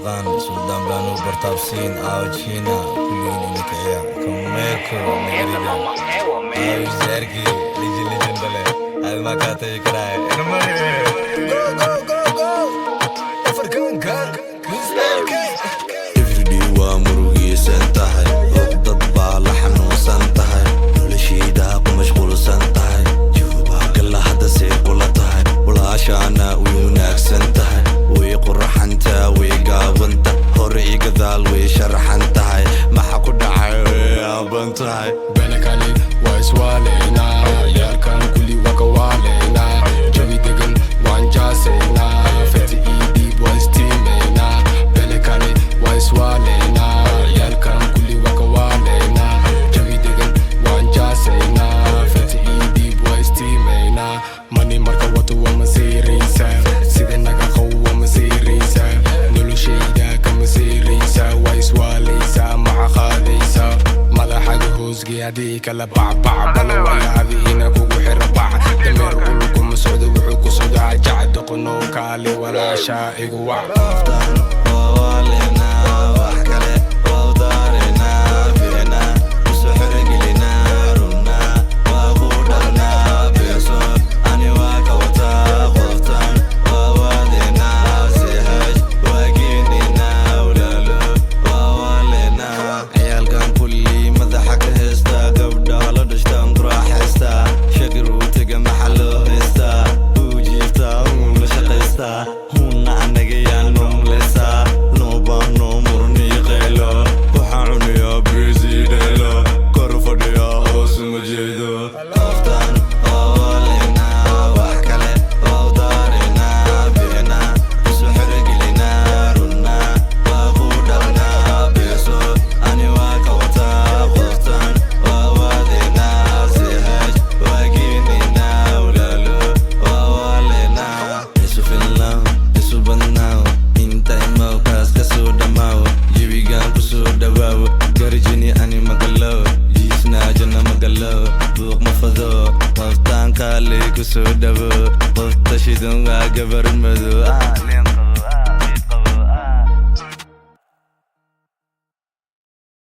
تقان سلطان بانو برتابسين اوجينا كلين انك يا كميكو نغريدا اي زرقي ليجي بلا هذا ما كاتي كراي افركون كان everyday waa murugiisan tahay og dad baa la xanuunsan tahay noloshiida ku mashquulsan tahay joogaa kala hadda see kula tahay walaashaana way wanaagsan tahay way qurxanta way gaabanta hore iyo gadaal way sharaxan tahay maxaa ku dhacay way aaban tahay balakali waa iswaaleynaa yaalkan kulli waa ka waaleynaa jawi degan waan jaaseynaa fati ii dhiib waa istiimeynaa balakali waa iswaaleynaa yaalkan kulli waa ka waaleynaa jawi degan waan jaaseynaa fati ii dhiib waa istiimeynaa mani marka wato waa masiiraysaa sida naga qow waa masiiraysaa noloshayda ka masiiraysaa waa iswaaleysaa maca qaadaysaa madaxaga hoosgii haddii kala bacbac balo walaadiina kugu xira bac dameer ulkuma socdo wuxuu ku socdaa jacad doqonow kaali walaashaa igu wac garjini ani magalo jisna jana magalo buuq ma fado waftaan kaale ku soo dhawo wafta shidun waa gabar madow